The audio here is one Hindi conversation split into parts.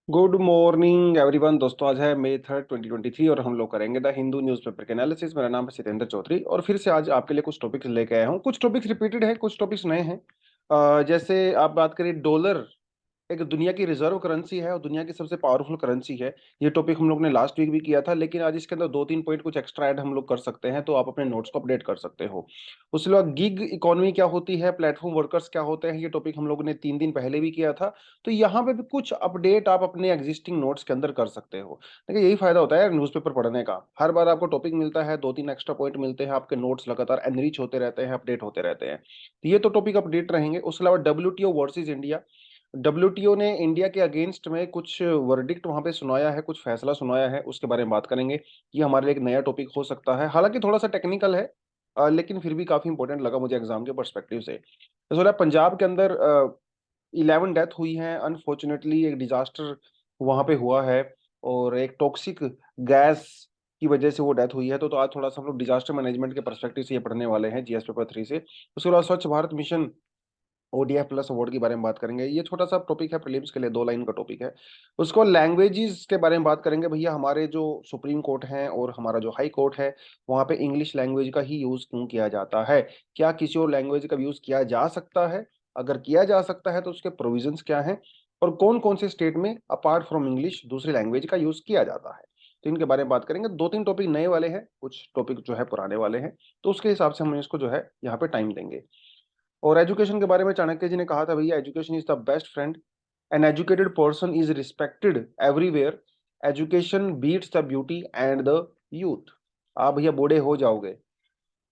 Good morning everyone. दोस्तों, आज है मई 3, 2023 और हम लोग करेंगे द हिंदू न्यूज़पेपर के एनालिसिस। मेरा नाम है सत्येंद्र चौधरी और फिर से आज आपके लिए कुछ टॉपिक्स लेके आया हूँ। कुछ टॉपिक्स रिपीटेड है, कुछ टॉपिक्स नए हैं। जैसे आप बात करें, डॉलर एक दुनिया की रिजर्व करेंसी है और दुनिया की सबसे पावरफुल करेंसी है। ये टॉपिक हम लोग ने लास्ट वीक भी किया था, लेकिन आज इसके अंदर दो तीन पॉइंट कुछ एक्स्ट्रा ऐड हम लोग कर सकते हैं, तो आप अपने नोट्स को अपडेट कर सकते हो। उसके बाद गिग इकोनॉमी क्या होती है, प्लेटफॉर्म वर्कर्स क्या होते हैं, ये टॉपिक हम लोग ने 3 दिन पहले भी किया था। तो यहाँ पे भी कुछ अपडेट आप अपने एग्जिस्टिंग नोट्स के अंदर कर सकते हो। देखिए, यही फायदा होता है न्यूज़पेपर पढ़ने का। हर बार आपको टॉपिक मिलता है, दो तीन एक्स्ट्रा पॉइंट मिलते हैं, आपके नोट्स लगातार एनरिच होते रहते हैं, अपडेट होते रहते हैं। तो ये तो टॉपिक अपडेट रहेंगे। उसके अलावा WTO वर्सेज इंडिया। WTO ने इंडिया के अगेंस्ट में कुछ वर्डिक्ट वहां पे सुनाया है, कुछ फैसला सुनाया है, उसके बारे में बात करेंगे। ये हमारे लिए एक नया टॉपिक हो सकता है, हालांकि थोड़ा सा टेक्निकल है, लेकिन फिर भी काफी इंपॉर्टेंट लगा मुझे एग्जाम के पर्सपेक्टिव से। तो सोलह पंजाब के अंदर 11 डेथ हुई है। अनफॉर्चुनेटली एक डिजास्टर वहां पे हुआ है और एक टॉक्सिक गैस की वजह से वो डेथ हुई है। तो आज थोड़ा सा हम लोग डिजास्टर मैनेजमेंट के पर्सपेक्टिव से ये पढ़ने वाले हैं GS पेपर 3 से। उसके बाद स्वच्छ भारत मिशन ODF+ अवार्ड के बारे में बात करेंगे। ये छोटा सा टॉपिक है, प्रीलिम्स के लिए 2 लाइन का टॉपिक है। उसको लैंग्वेजेस के बारे में बात करेंगे। भैया, हमारे जो सुप्रीम कोर्ट है और हमारा जो हाई कोर्ट है, वहाँ पे इंग्लिश लैंग्वेज का ही यूज क्यों किया जाता है? क्या किसी और लैंग्वेज का यूज किया जा सकता है? अगर किया जा सकता है तो उसके प्रोविजंस क्या हैं? और कौन कौन से स्टेट में अपार्ट फ्रॉम इंग्लिश दूसरी लैंग्वेज का यूज किया जाता है? तो इनके बारे में बात करेंगे। दो तीन टॉपिक नए वाले हैं, कुछ टॉपिक जो है पुराने वाले हैं, तो उसके हिसाब से हम इसको जो है यहाँ पे टाइम देंगे। और एजुकेशन के बारे में चाणक्य जी ने कहा था, भैया education is the best friend. An educated person is respected everywhere. Education beats the beauty and the youth. आप भैया बूढ़े हो जाओगे,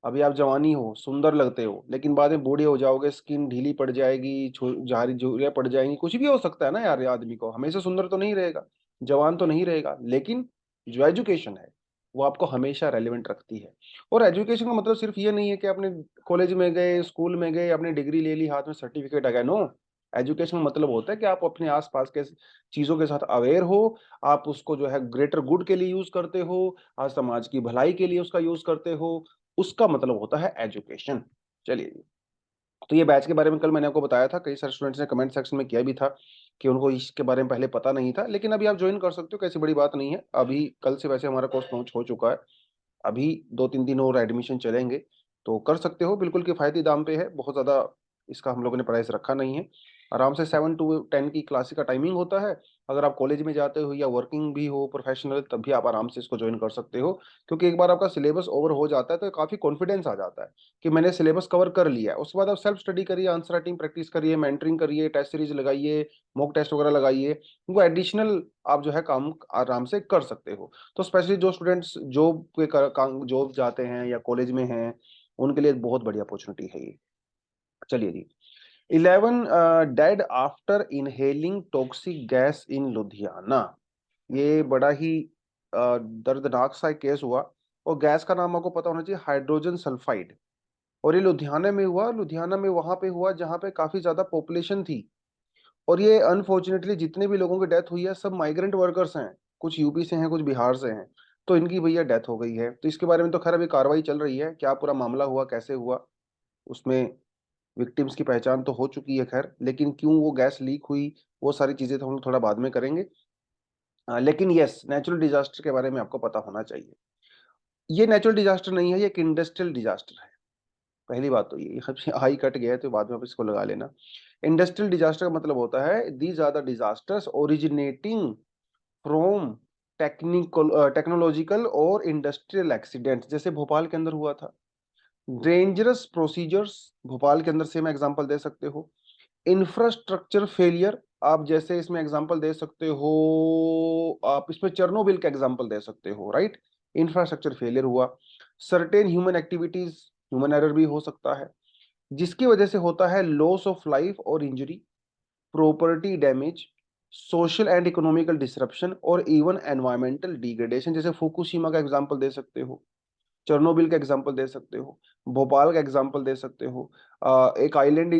अभी आप जवानी हो, सुंदर लगते हो, लेकिन बाद में बूढ़े हो जाओगे, स्किन ढीली पड़ जाएगी, झारी झुर्रियां पड़ जाएंगी, कुछ भी हो सकता है ना यार। ये आदमी को हमेशा सुंदर तो नहीं रहेगा, जवान तो नहीं रहेगा, लेकिन जो एजुकेशन है वो आपको हमेशा रेलिवेंट रखती है। और एजुकेशन का मतलब सिर्फ ये नहीं है कि आपने कॉलेज में गए, स्कूल में गए, आपने डिग्री ले ली, हाथ में सर्टिफिकेट आ गया। नो, एजुकेशन का मतलब होता है कि आप अपने आसपास के चीजों के साथ अवेयर हो, आप उसको जो है ग्रेटर गुड के लिए यूज करते हो, आज समाज की भलाई के लिए उसका यूज करते हो। उसका मतलब होता है एजुकेशन। चलिए जी। तो ये बैच के बारे में कल मैंने आपको बताया था, कई सारे स्टूडेंट्स ने कमेंट सेक्शन में किया भी था कि उनको इसके बारे में पहले पता नहीं था, लेकिन अभी आप ज्वाइन कर सकते हो, कैसी बड़ी बात नहीं है। अभी कल से वैसे हमारा कोर्स लॉन्च हो चुका है। अभी 2-3 दिन और एडमिशन चलेंगे, तो कर सकते हो, बिल्कुल किफायती दाम पे है, बहुत ज़्यादा इसका हम लोगों ने प्राइस रखा नहीं है। आराम से 7 to 10 की क्लास का टाइमिंग होता है। अगर आप कॉलेज में जाते हो या वर्किंग भी हो प्रोफेशनल, तब भी आप आराम से इसको ज्वाइन कर सकते हो, क्योंकि एक बार आपका सिलेबस ओवर हो जाता है तो काफ़ी कॉन्फिडेंस आ जाता है कि मैंने सिलेबस कवर कर लिया है। उसके बाद आप सेल्फ स्टडी करिए, आंसर राइटिंग प्रैक्टिस करिए, मेंटरिंग करिए, टेस्ट सीरीज लगाइए, मॉक टेस्ट वगैरह लगाइए। वो एडिशनल आप जो है काम आराम से कर सकते हो। तो स्पेशली जो स्टूडेंट्स जॉब के जॉब जाते हैं या कॉलेज में हैं, उनके लिए एक बहुत बड़ी अपॉर्चुनिटी है ये। चलिए जी। 11 dead after inhaling toxic gas in Ludhiana. ये बड़ा ही दर्दनाक सा एक केस हुआ। और गैस का नाम आपको पता होना चाहिए, हाइड्रोजन सल्फाइड। और ये लुधियाना में हुआ। लुधियाना में वहां पे हुआ जहां पे काफी ज्यादा पॉपुलेशन थी। और ये अनफॉर्चुनेटली जितने भी लोगों की डेथ हुई है, सब माइग्रेंट वर्कर्स हैं। कुछ यूपी से हैं, कुछ बिहार से हैं। तो इनकी भैया डेथ हो गई है। तो इसके बारे में तो खैर अभी कार्रवाई चल रही है, क्या पूरा मामला हुआ, कैसे हुआ, उसमें विक्टिम्स की पहचान तो हो चुकी है खैर, लेकिन क्यों वो गैस लीक हुई, वो सारी चीजें तो हम लोग थोड़ा बाद में करेंगे। लेकिन यस, नेचुरल डिजास्टर के बारे में आपको पता होना चाहिए। ये नेचुरल डिजास्टर नहीं है, ये एक इंडस्ट्रियल डिजास्टर है। पहली बात तो ये हाई कट गया है तो बाद में आप इसको लगा लेना। इंडस्ट्रियल डिजास्टर का मतलब होता है these are the disasters originating from technical technological और इंडस्ट्रियल एक्सीडेंट, जैसे भोपाल के अंदर हुआ था। डेंजरस प्रोसीजर्स, भोपाल के अंदर से मैं एग्जांपल दे सकते हो। इंफ्रास्ट्रक्चर फेलियर, आप जैसे इसमें एग्जांपल दे सकते हो, आप इसमें चेरनोबिल का एग्जांपल दे सकते हो, राइट। इंफ्रास्ट्रक्चर फेलियर हुआ। Certain human activities, human error भी हो सकता है, जिसकी वजह से होता है लॉस ऑफ लाइफ और injury, property damage, social and economical disruption और इवन एनवायरमेंटल डिग्रेडेशन। जैसे फुकुशिमा का एग्जांपल दे सकते हो, चेरनोबिल का एग्जांपल दे सकते हो, भोपाल का एग्जांपल दे सकते हो। एक आइलैंड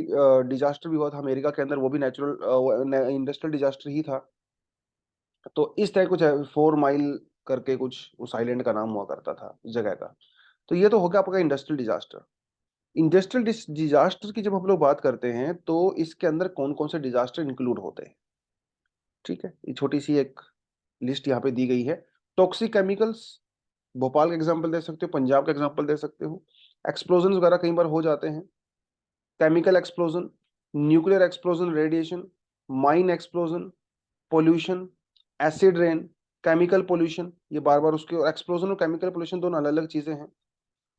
डिजास्टर भी हुआ था अमेरिका के अंदर, वो भी नेचुरल इंडस्ट्रियल डिजास्टर ही था। तो इस तरह कुछ 4 माइल करके कुछ उस आइलैंड का नाम हुआ करता था, उस जगह का। तो ये तो हो गया आपका इंडस्ट्रियल डिजास्टर। इंडस्ट्रियल डिजास्टर की जब हम लोग बात करते हैं, तो इसके अंदर कौन कौन से डिजास्टर इंक्लूड होते हैं? ठीक है, ये छोटी सी एक लिस्ट यहाँ पे दी गई है। टॉक्सिक केमिकल्स, भोपाल का एग्जांपल दे सकते हो, पंजाब का एग्जांपल दे सकते हो। एक्सप्लोजन वगैरह कई बार हो जाते हैं, chemical explosion, nuclear explosion, radiation, mine explosion, pollution, acid rain, chemical pollution, ये बार बार उसके, और एक्सप्लोजन और केमिकल पोल्यूशन दोनों अलग अलग चीजें हैं।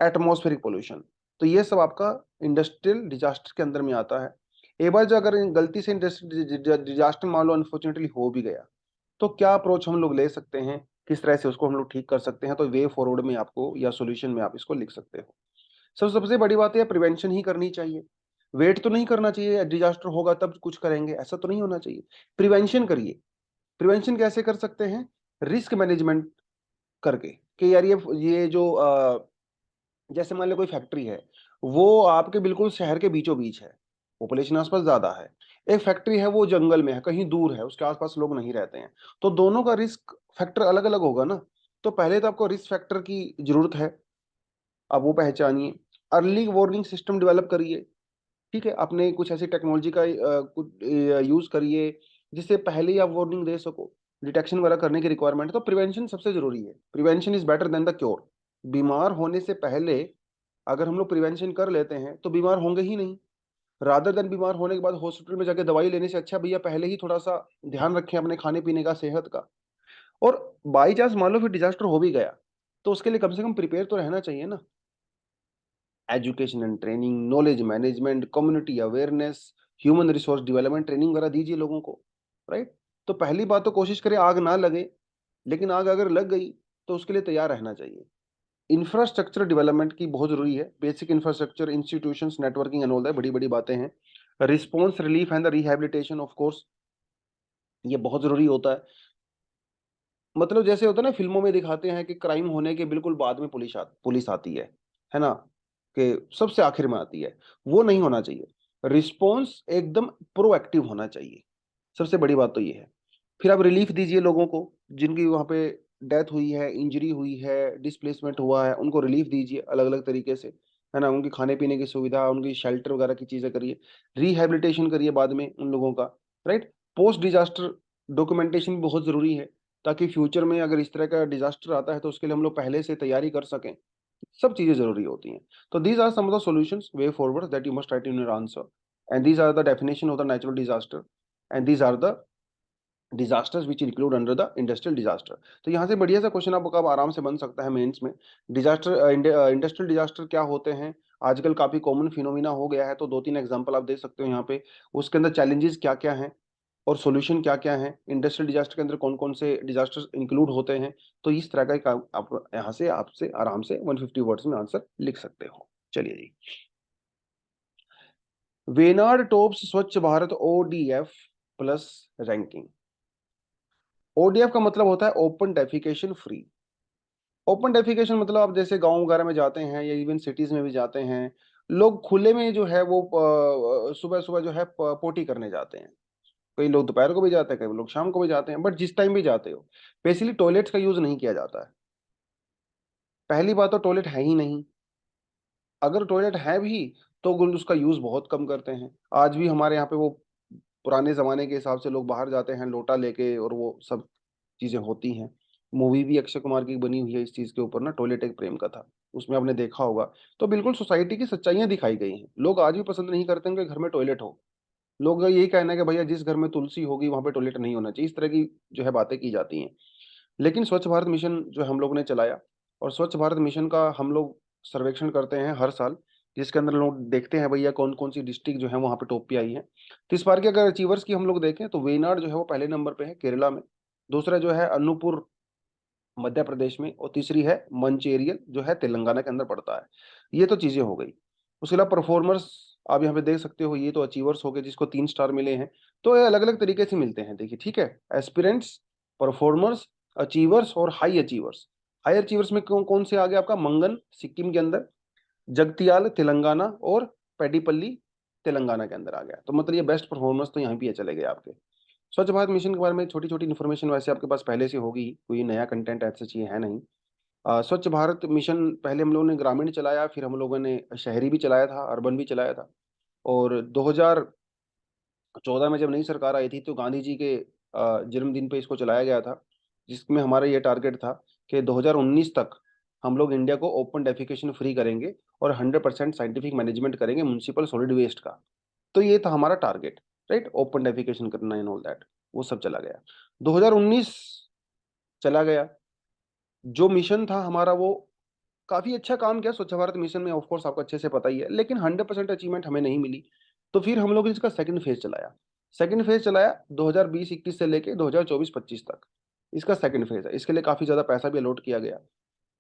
एटमॉस्फेरिक पोल्यूशन, तो ये सब आपका इंडस्ट्रियल डिजास्टर के अंदर में आता है। एक बार जो अगर गलती से इंडस्ट्रियल डिजास्टर मान लो अनफॉर्चुनेटली हो भी गया, तो क्या अप्रोच हम लोग ले सकते हैं, किस तरह से उसको हम लोग ठीक कर सकते हैं, तो वे फॉरवर्ड में आपको या सॉल्यूशन में आप इसको लिख सकते हो। सबसे बड़ी बात है प्रिवेंशन ही करनी चाहिए। वेट तो नहीं करना चाहिए डिजास्टर होगा तब कुछ करेंगे, ऐसा तो नहीं होना चाहिए। प्रिवेंशन करिए। प्रिवेंशन कैसे कर सकते हैं? रिस्क मैनेजमेंट करके, कि यार ये जो जैसे मान लो कोई फैक्ट्री है, वो आपके बिल्कुल शहर के बीचों बीच है, पॉपुलेशन आसपास ज्यादा है। एक फैक्ट्री है वो जंगल में है, कहीं दूर है, उसके आसपास लोग नहीं रहते हैं, तो दोनों का रिस्क फैक्टर अलग अलग होगा ना। तो पहले तो आपको रिस्क फैक्टर की जरूरत है, अब वो पहचानिए। अर्ली वार्निंग सिस्टम डेवलप करिए। ठीक है, अपने कुछ ऐसी टेक्नोलॉजी का कुछ यूज करिए जिससे पहले ही आप वार्निंग दे सको। डिटेक्शन वगैरह करने की रिक्वायरमेंट है, तो प्रिवेंशन सबसे जरूरी है। Prevention is better than the cure. बीमार होने से पहले अगर हम लोग प्रिवेंशन कर लेते हैं तो बीमार होंगे ही नहीं। रादर देन बीमार होने के बाद हॉस्पिटल में जाके दवाई लेने से अच्छा भैया पहले ही थोड़ा सा ध्यान रखें अपने खाने पीने का, सेहत का। और बाई चांस मान लो फिर डिजास्टर हो भी गया, तो उसके लिए कम से कम प्रिपेयर तो रहना चाहिए ना। Education and training, knowledge management, community awareness, human resource development training वगैरह दीजिए लोगों को। राइट। तो पहली बात तो कोशिश करें आग ना लगे, लेकिन आग अगर लग गई तो उसके लिए तैयार रहना चाहिए। इंफ्रास्ट्रक्चर डेवलपमेंट की बहुत जरूरी है। Basic infrastructure, institutions, networking and all that, बड़ी बड़ी बातें हैं। Response, relief and the rehabilitation of course, ये बहुत जरूरी होता है। मतलब जैसे होता है ना, फिल्मों में दिखाते हैं कि क्राइम होने के बिल्कुल बाद में पुलिस आती है ना, कि सबसे आखिर में आती है। वो नहीं होना चाहिए। रिस्पॉन्स एकदम प्रोएक्टिव होना चाहिए। सबसे बड़ी बात तो ये है। फिर आप रिलीफ दीजिए लोगों को जिनकी वहां पे डेथ हुई है, इंजरी हुई है, डिस्प्लेसमेंट हुआ है, उनको रिलीफ दीजिए अलग अलग तरीके से, है ना। उनकी खाने पीने की सुविधा, उनकी शेल्टर वगैरह की चीजें करिए। रिहेबिलिटेशन करिए बाद में उन लोगों का। राइट। पोस्ट डिजास्टर डॉक्यूमेंटेशन भी बहुत जरूरी है, ताकि फ्यूचर में अगर इस तरह का डिजास्टर आता है तो उसके लिए हम लोग पहले से तैयारी कर सकें। सब चीजें जरूरी होती हैं। तो these are some of the solutions way forward that you must write in your answer, and these are the definition of the natural disaster, and these are the disasters which include under the industrial disaster. तो यहाँ से बढ़िया सा क्वेश्चन आपका आराम से बन सकता है मेंस में। डिजास्टर, इंडस्ट्रियल डिजास्टर क्या होते हैं, आजकल काफी कॉमन फिनोमिना हो गया है, तो दो तीन एग्जांपल आप दे सकते हो यहाँ पे। उसके अंदर चैलेंजेस क्या क्या हैं और सॉल्यूशन क्या क्या है, इंडस्ट्रियल डिजास्टर के अंदर कौन कौन से डिजास्टर्स इंक्लूड होते हैं। तो इस तरह का एक आप यहाँ से आपसे आराम से 150 वर्ड्स में आंसर लिख सकते हो। चलिए जी। वेनार्ड टॉप्स स्वच्छ Bharat ODF plus ranking. ODF का मतलब होता है open defecation free. Open defecation मतलब आप जैसे गांव वगैरह में जाते हैं या इवन सिटीज में भी जाते हैं, लोग खुले में जो है वो सुबह सुबह जो है पोटी करने जाते हैं। कई लोग दोपहर को भी जाते हैं, कई लोग शाम को भी जाते हैं, बट जिस टाइम भी जाते हो, बेसिकली टॉयलेट्स का यूज नहीं किया जाता है। पहली बात तो टॉयलेट है ही नहीं। अगर टॉयलेट है भी तो उसका यूज बहुत कम करते हैं। आज भी हमारे यहाँ पे वो पुराने जमाने के हिसाब से लोग बाहर जाते हैं लोटा लेके, और वो सब चीजें होती हैं। मूवी भी अक्षय कुमार की बनी हुई है इस चीज के ऊपर ना, टॉयलेट एक प्रेम का था, उसमें आपने देखा होगा। तो बिल्कुल सोसाइटी की सच्चाइयां दिखाई गई हैं। लोग आज भी पसंद नहीं करते हैं कि घर में टॉयलेट हो। लोग का यही कहना है कि भैया जिस घर में तुलसी होगी वहां पे टॉयलेट नहीं होना चाहिए, इस तरह की जो है बातें की जाती हैं। लेकिन स्वच्छ भारत मिशन जो हम लोग ने चलाया, और स्वच्छ भारत मिशन का हम लोग सर्वेक्षण करते हैं हर साल, जिसके अंदर लोग देखते हैं भैया कौन कौन सी डिस्ट्रिक्ट जो है वहां पे टॉप पे आई है। तो इस बार के अगर अचीवर्स की हम लोग देखें तो वेनाड जो है वो पहले नंबर पे है केरला में। दूसरा जो है अनूपुर मध्य प्रदेश में, और तीसरी है मंचेरियल जो है तेलंगाना के अंदर पड़ता है। ये तो चीजें हो गई। उसके अलावा परफॉर्मर्स आप यहाँ पे देख सकते हो, ये तो अचीवर्स हो गए जिसको 3 स्टार मिले हैं। तो ये अलग अलग तरीके से मिलते हैं, देखिए ठीक है। एस्पिरेंट्स, परफॉर्मर्स, अचीवर्स और हाई अचीवर्स। हाई अचीवर्स में कौन कौन से आ गए आपका? मंगन सिक्किम के अंदर, जगतियाल तेलंगाना, और पेडीपल्ली तेलंगाना के अंदर आ गया। तो मतलब ये बेस्ट परफॉर्मेंस तो यहाँ भी चले गए आपके। स्वच्छ भारत मिशन के बारे में छोटी छोटी इन्फॉर्मेशन वैसे आपके पास पहले से होगी, कोई नया कंटेंट ऐसा चाहिए है नहीं। स्वच्छ भारत मिशन पहले हम लोगों ने ग्रामीण चलाया, फिर हम लोगों ने शहरी भी चलाया था, अर्बन भी चलाया था। और 2014 में जब नई सरकार आई थी तो गांधी जी के जन्मदिन पे इसको चलाया गया था, जिसमें हमारा ये टारगेट था कि 2019 तक हम लोग इंडिया को ओपन डेफिकेशन फ्री करेंगे और 100% साइंटिफिक मैनेजमेंट करेंगे म्युनिसिपल सॉलिड वेस्ट का। तो ये था हमारा टारगेट, राइट, ओपन डेफिकेशन करना एंड ऑल दैट। वो सब चला गया, 2019 चला गया। जो मिशन था हमारा वो काफी अच्छा काम किया स्वच्छ भारत मिशन में, ऑफ कोर्स आपको अच्छे से पता ही है, लेकिन 100% अचीवमेंट हमें नहीं मिली। तो फिर हम लोग इसका सेकंड फेज चलाया। सेकंड फेज चलाया 2020-21 से लेके 2024-25 तक, इसका सेकंड फेज है। इसके लिए काफी ज्यादा पैसा भी अलॉट किया गया।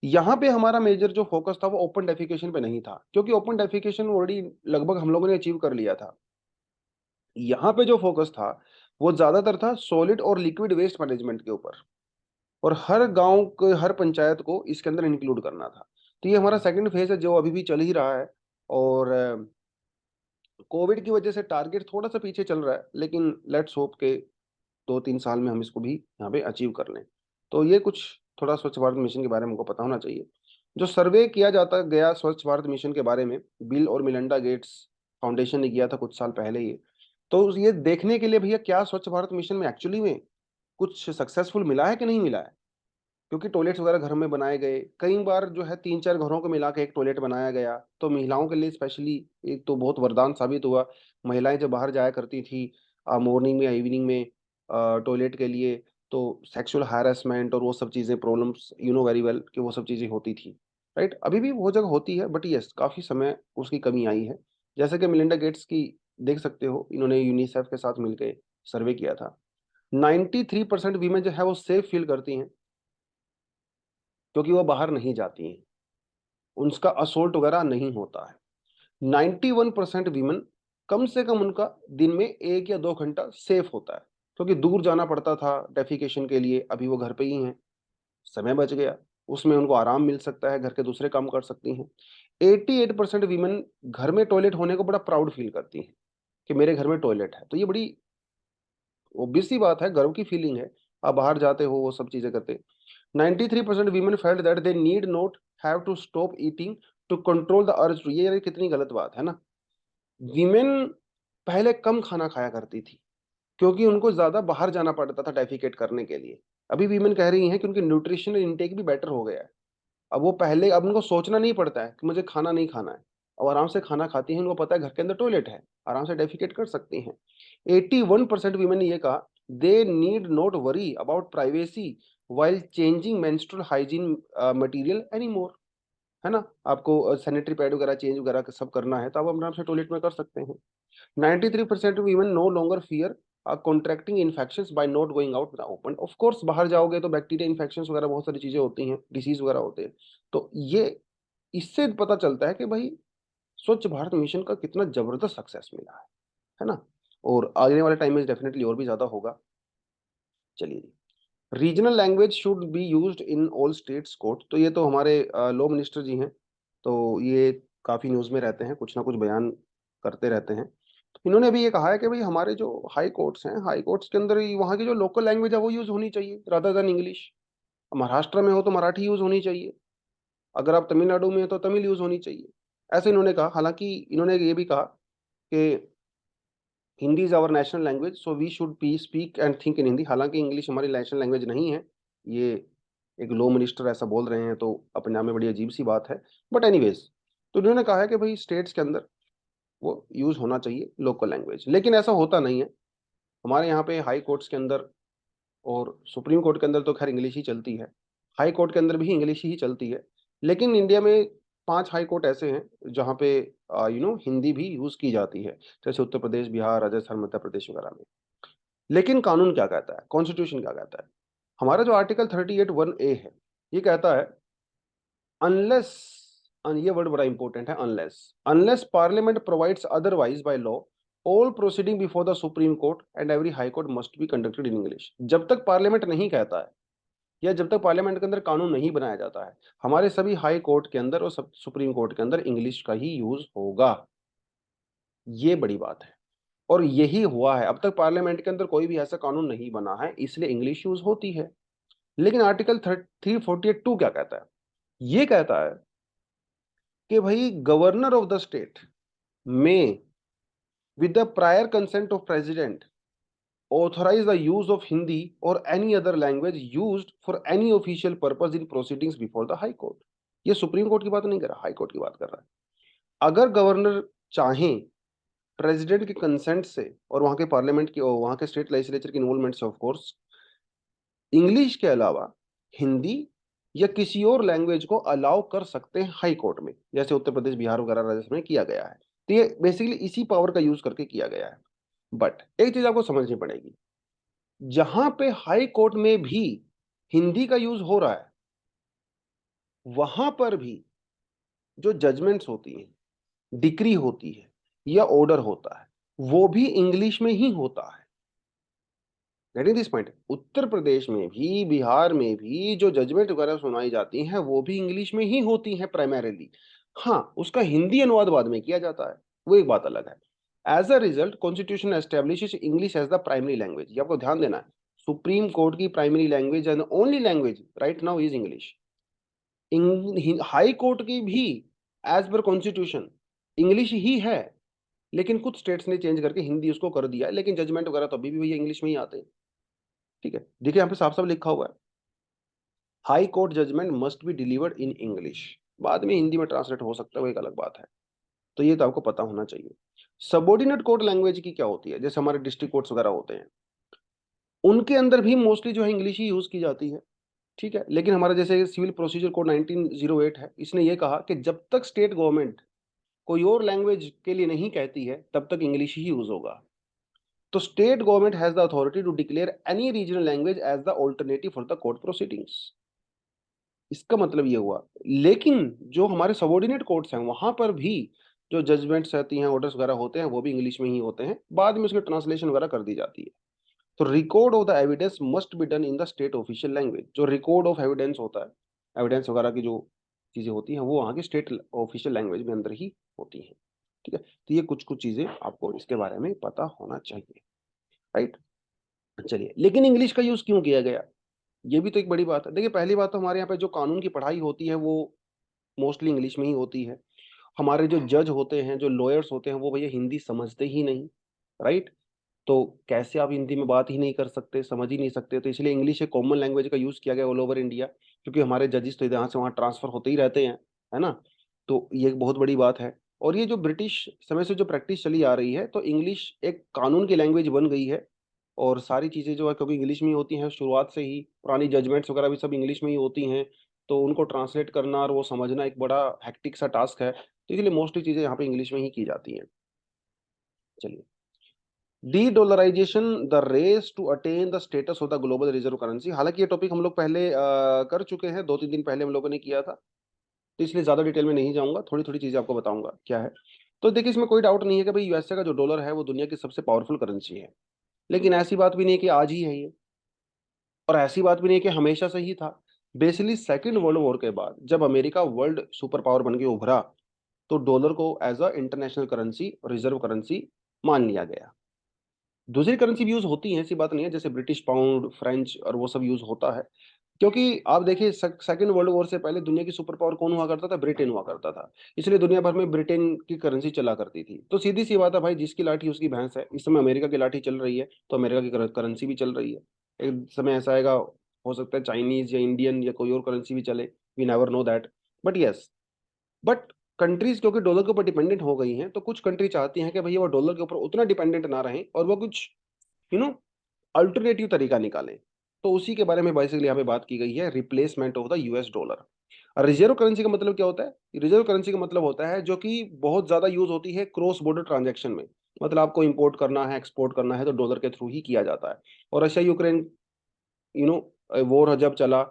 यहाँ पे हमारा मेजर जो फोकस था वो ओपन डेफिकेशन पे नहीं था, क्योंकि ओपन डेफिकेशन ऑलरेडी लगभग हम लोगों ने अचीव कर लिया था। यहाँ पे जो फोकस था वो ज्यादातर था सॉलिड और लिक्विड वेस्ट मैनेजमेंट के ऊपर, और हर गांव को, हर पंचायत को इसके अंदर इंक्लूड करना था। तो ये हमारा सेकंड फेज है जो अभी भी चल ही रहा है। और कोविड की वजह से टारगेट थोड़ा सा पीछे चल रहा है, लेकिन लेट्स होप के 2-3 साल में हम इसको भी यहाँ पे अचीव कर लें। तो ये कुछ थोड़ा स्वच्छ भारत मिशन के बारे में हमको पता होना चाहिए। जो सर्वे किया जाता गया स्वच्छ भारत मिशन के बारे में, बिल और मिलिंडा गेट्स फाउंडेशन ने किया था कुछ साल पहले ये। तो ये देखने के लिए भैया क्या स्वच्छ भारत मिशन में एक्चुअली में कुछ सक्सेसफुल मिला है कि नहीं मिला है, क्योंकि टॉयलेट्स वगैरह घर में बनाए गए, कई बार जो है 3-4 घरों को मिला के एक टॉयलेट बनाया गया, तो महिलाओं के लिए स्पेशली एक तो बहुत वरदान साबित हुआ। महिलाएं जब बाहर जाया करती थी मॉर्निंग में या इवनिंग में टॉयलेट के लिए, तो सेक्सुअल हैरेसमेंट और वो सब चीज़ें, problems you know very well कि वो सब चीज़ें होती थी, राइट। अभी भी वो जगह होती है, बट यस काफ़ी समय उसकी कमी आई है। जैसे कि मिलिंडा गेट्स की देख सकते हो, इन्होंने यूनिसेफ के साथ मिलकर सर्वे किया था। 93% वीमेन जो है वो सेफ फील करती हैं, क्योंकि वो बाहर नहीं जाती हैं, उनका असोल्ट वगैरह नहीं होता है। 91% वीमेन कम से कम उनका दिन में 1 या 2 घंटा सेफ होता है, क्योंकि दूर जाना पड़ता था डेफिकेशन के लिए, अभी वो घर पे ही हैं, समय बच गया, उसमें उनको आराम मिल सकता है, घर के दूसरे काम कर सकती हैं। 88% वीमेन घर में टॉयलेट होने को बड़ा प्राउड फील करती हैं कि मेरे घर में टॉयलेट है। तो ये बड़ी ओब्वियस सी बात है, गर्व की फीलिंग है। आप बाहर जाते हो वो सब चीजें करते। 93% women felt that they need not have to stop eating to control the urge to, ये यार कितनी गलत बात है ना। वीमेन पहले कम खाना खाया करती थी, क्योंकि उनको ज्यादा बाहर जाना पड़ता था डेफिकेट करने के लिए। अभी वीमेन कह रही हैं कि उनकी न्यूट्रिशनल इंटेक भी बेटर हो गया है। अब वो पहले, अब उनको सोचना नहीं पड़ता है कि मुझे खाना नहीं खाना है, अब आराम से खाना खाती हैं, उनको पता है घर के अंदर टॉयलेट है, आराम से डेफिकेट कर सकती हैं। 81% वीमेन ने ये कहा they need not worry about privacy while changing menstrual hygiene material any more, है ना। आपको सैनिटरी पैड वगैरह चेंज वगैरह सब करना है तो आप आराम से टॉयलेट में कर सकते हैं। 93% women no longer fear contracting infections by not going out with open. Of course बाहर जाओगे तो बैक्टीरिया इन्फेक्शंस वगैरह बहुत सारी चीजें होती हैं, डिसीज वगैरह होते हैं। तो ये इससे पता चलता है कि भाई स्वच्छ भारत मिशन का कितना जबरदस्त सक्सेस मिला है ना। और आने वाले टाइम में डेफिनेटली और भी ज्यादा होगा। चलिए जी, regional language should be used in all states court, तो ये तो हमारे लॉ मिनिस्टर जी हैं, तो ये काफी न्यूज में रहते हैं, कुछ ना कुछ बयान करते रहते हैं। तो इन्होंने भी ये कहा है कि भाई हमारे जो हाई कोर्ट्स हैं, हाई कोर्ट्स के अंदर वहाँ की जो लोकल लैंग्वेज है वो यूज होनी चाहिए रादर देन इंग्लिश। महाराष्ट्र में हो तो मराठी यूज होनी चाहिए, अगर आप तमिलनाडु में हो तो तमिल यूज होनी चाहिए, ऐसे इन्होंने कहा। हालांकि इन्होंने ये भी कहा कि Hindi is our national language so we should be speak and think in Hindi. हालांकि इंग्लिश हमारी नेशनल लैंग्वेज नहीं है, ये एक लॉ मिनिस्टर ऐसा बोल रहे हैं तो अपने आप में बड़ी अजीब सी बात है। बट एनीवेज, तो उन्होंने कहा है कि भाई स्टेट्स के अंदर वो यूज होना चाहिए लोकल लैंग्वेज, लेकिन ऐसा होता नहीं है। हमारे यहाँ पे हाई कोर्ट्स के अंदर और सुप्रीम कोर्ट के अंदर तो खैर इंग्लिश ही चलती है, हाई कोर्ट के अंदर भी इंग्लिश ही चलती है। लेकिन इंडिया में 5 हाई कोर्ट ऐसे हैं जहाँ पे हिंदी भी यूज की जाती है, जैसे उत्तर प्रदेश, बिहार, राजस्थान, मध्य प्रदेश वगैरह में। लेकिन कानून क्या कहता है, कॉन्स्टिट्यूशन क्या कहता है, हमारा जो आर्टिकल 38(1)(a) है, ये कहता है अनलेस, ये वर्ड बड़ा इंपॉर्टेंट है, unless, unless parliament provides otherwise by law all proceeding before the supreme court and every high court must be conducted in English. जब तक पार्लियामेंट नहीं कहता है, या जब तक पार्लियामेंट के अंदर कानून नहीं बनाया जाता है, हमारे सभी हाई कोर्ट के अंदर और सब सुप्रीम कोर्ट के अंदर इंग्लिश का ही यूज होगा। ये बड़ी बात है, और यही हुआ है। अब तक पार्लियामेंट के अंदर कोई भी ऐसा कानून नहीं बना है, इसलिए इंग्लिश यूज होती है। लेकिन आर्टिकल 348(2) क्या कहता है, ये कहता है कि भाई गवर्नर ऑफ द स्टेट में with the prior consent of president authorize the use of Hindi और any other language used for any official purpose in proceedings before the high court. ये सुप्रीम कोर्ट की बात नहीं कर रहा, हाई कोर्ट की बात कर रहा है। अगर गवर्नर चाहें प्रेसिडेंट के कंसेंट से और वहां के पार्लियामेंट की और वहां के स्टेट लेजिस्लेचर की इन्वॉल्वमेंट से ऑफ कोर्स, इंग्लिश के अलावा हिंदी या किसी और लैंग्वेज को अलाउ कर सकते हैं हाई कोर्ट में, जैसे उत्तर प्रदेश, बिहार वगैरह राजस्थान में किया गया है। तो ये बेसिकली इसी पावर का यूज करके किया गया है। बट एक चीज आपको समझनी पड़ेगी, जहां पे हाई कोर्ट में भी हिंदी का यूज हो रहा है, वहां पर भी जो जजमेंट्स होती हैं, डिक्री होती है या ऑर्डर होता है, वो भी इंग्लिश में ही होता है। Getting this point? Uttar Pradesh में भी, बिहार में भी जो जजमेंट वगैरह सुनाई जाती हैं वो भी इंग्लिश में ही होती हैं प्राइमरीली। हाँ, उसका हिंदी अनुवाद बाद में किया जाता है, वो एक बात अलग है। As a result constitution establishes English as the primary language. ये आपको ध्यान देना है, सुप्रीम कोर्ट की primary language and only language right now is English. High court की भी एज पर कॉन्स्टिट्यूशन इंग्लिश ही है, लेकिन कुछ स्टेट्स ने चेंज करके हिंदी उसको कर दिया है, लेकिन जजमेंट वगैरह तो अभी भी भैया इंग्लिश में ही आते हैं। ठीक है, देखिए यहाँ पे साफ साफ लिखा हुआ है, high court judgment must be delivered in English. बाद में हिंदी में ट्रांसलेट हो सकता है, वो एक अलग बात है। तो ये तो आपको पता होना चाहिए। सबऑर्डिनेट कोर्ट लैंग्वेज की क्या होती है, जैसे हमारे डिस्ट्रिक्ट कोर्ट्स वगैरह होते हैं, उनके अंदर भी मोस्टली जो है इंग्लिश ही यूज की जाती है। ठीक है, लेकिन हमारा जैसे सिविल प्रोसीजर कोड 1908 है, इसने ये कहा कि जब तक स्टेट गवर्नमेंट कोई और लैंग्वेज के लिए नहीं कहती है तब तक इंग्लिश ही यूज होगा। तो state government has the authority to declare any regional language as the alternative for the court proceedings. इसका मतलब ये हुआ, लेकिन जो हमारे सबऑर्डिनेट कोर्ट्स हैं वहां पर भी जो जजमेंट्स रहती हैं, ऑर्डर्स वगैरह होते हैं, वो भी इंग्लिश में ही होते हैं, बाद में उसकी ट्रांसलेशन वगैरह कर दी जाती है। तो record of the evidence must be done in the state official language. जो रिकॉर्ड ऑफ एविडेंस होता है, एविडेंस वगैरह की जो चीजें होती हैं वो वहाँ की स्टेट ऑफिशियल लैंग्वेज में अंदर ही होती हैं। ठीक है, तो ये कुछ कुछ चीजें आपको इसके बारे में पता होना चाहिए, राइट। चलिए, लेकिन इंग्लिश का यूज क्यों किया गया, ये भी तो एक बड़ी बात है। देखिए, पहली बात तो हमारे यहाँ पे जो कानून की पढ़ाई होती है वो मोस्टली इंग्लिश में ही होती है। हमारे जो जज होते हैं, जो लॉयर्स होते हैं, वो भैया हिंदी समझते ही नहीं, राइट। तो कैसे आप हिंदी में बात ही नहीं कर सकते, समझ ही नहीं सकते, तो इसलिए इंग्लिश एक कॉमन लैंग्वेज का यूज किया गया ऑल ओवर इंडिया, क्योंकि हमारे जजेस तो यहाँ से वहाँ ट्रांसफर होते ही रहते हैं, है ना। तो ये एक बहुत बड़ी बात है। और ये जो ब्रिटिश समय से जो प्रैक्टिस चली आ रही है, तो इंग्लिश एक कानून की लैंग्वेज बन गई है। और सारी चीज़ें जो है क्योंकि इंग्लिश में ही होती हैं शुरुआत से ही, पुरानी जजमेंट्स वगैरह भी सब इंग्लिश में ही होती हैं, तो उनको ट्रांसलेट करना और वो समझना एक बड़ा हेक्टिक सा टास्क है, तो इसलिए मोस्टली चीज़ें यहाँ पे इंग्लिश में ही की जाती हैं। चलिए, de dollarization the race to attain the status of the global reserve currency. हालांकि ये टॉपिक हम लोग पहले कर चुके हैं, 2-3 दिन पहले हम लोगों ने किया था, तो इसलिए ज्यादा डिटेल में नहीं जाऊंगा, थोड़ी थोड़ी चीजें आपको बताऊंगा क्या है। तो देखिए, इसमें कोई डाउट नहीं है कि भाई यूएसए का जो डॉलर है वो दुनिया की सबसे पावरफुल करेंसी है, लेकिन ऐसी बात भी नहीं है कि आज ही है ये, और ऐसी बात भी नहीं है कि हमेशा से ही था। बेसिकली सेकेंड वर्ल्ड वॉर के बाद जब अमेरिका वर्ल्ड सुपर पावर बन के उभरा, तो डॉलर को as a international currency, reserve currency मान लिया गया। दूसरी करेंसी भी यूज होती है, ऐसी बात नहीं है, जैसे ब्रिटिश पाउंड, फ्रेंच और वो सब यूज होता है। क्योंकि आप देखिए, सेकंड वर्ल्ड वॉर से पहले दुनिया की सुपर पावर कौन हुआ करता था, ब्रिटेन हुआ करता था, इसलिए दुनिया भर में ब्रिटेन की करेंसी चला करती थी। तो सीधी सी बात है भाई, जिसकी लाठी उसकी भैंस है। इस समय अमेरिका की लाठी चल रही है, तो अमेरिका की करेंसी भी चल रही है। एक समय ऐसा आएगा, हो सकता है चाइनीज या इंडियन या कोई और करेंसी भी चले, we never know that. But yes, but countries क्योंकि डॉलर के ऊपर डिपेंडेंट हो गई हैं, तो कुछ कंट्री चाहती हैं कि भैया वो डॉलर के ऊपर उतना डिपेंडेंट ना रहें और वो कुछ यू नो अल्टरनेटिव तरीका निकालें। तो उसी के बारे में बेसिकली यहाँ पे बात की गई है, replacement of the US dollar. Reserve currency का मतलब क्या होता है, रिजर्व करेंसी का मतलब होता है जो कि बहुत ज्यादा यूज होती है क्रॉस बॉर्डर ट्रांजैक्शन में। मतलब आपको इंपोर्ट करना है, एक्सपोर्ट करना है, तो डॉलर के थ्रू ही किया जाता है। और रशिया यूक्रेन वॉर जब चला,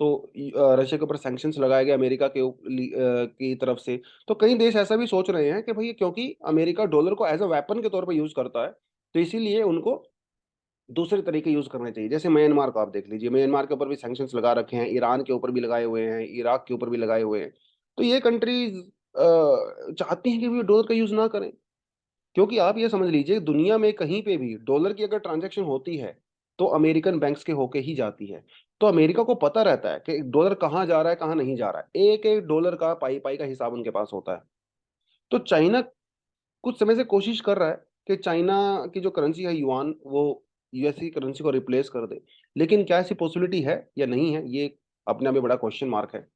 तो रशिया के ऊपर सैंक्शंस लगाए गए अमेरिका की तरफ से। तो कई देश ऐसा भी सोच रहे हैं कि भाई क्योंकि अमेरिका डॉलर को एज अ वेपन के तौर पर यूज करता है, तो इसीलिए उनको दूसरे तरीके यूज करने चाहिए। जैसे म्यांमार को आप देख लीजिए, म्यांमार के ऊपर भी सैंक्शंस लगा रखे हैं, ईरान के ऊपर भी लगाए हुए हैं, इराक के ऊपर भी लगाए हुए हैं। तो ये कंट्रीज चाहती हैं कि भी डॉलर का यूज ना करें। क्योंकि आप ये समझ लीजिए, दुनिया में कहीं पे भी डॉलर की अगर ट्रांजैक्शन होती है, तो अमेरिकन बैंक्स के होके ही जाती है। तो अमेरिका को पता रहता है कि डॉलर कहाँ जा रहा है, कहाँ नहीं जा रहा है, एक एक डॉलर का पाई पाई का हिसाब उनके पास होता है। तो चाइना कुछ समय से कोशिश कर रहा है कि चाइना की जो करेंसी है युआन, वो यूएस की करेंसी को रिप्लेस कर दे। लेकिन क्या ऐसी पॉसिबिलिटी है या नहीं है, ये अपने आप में बड़ा क्वेश्चन मार्क है।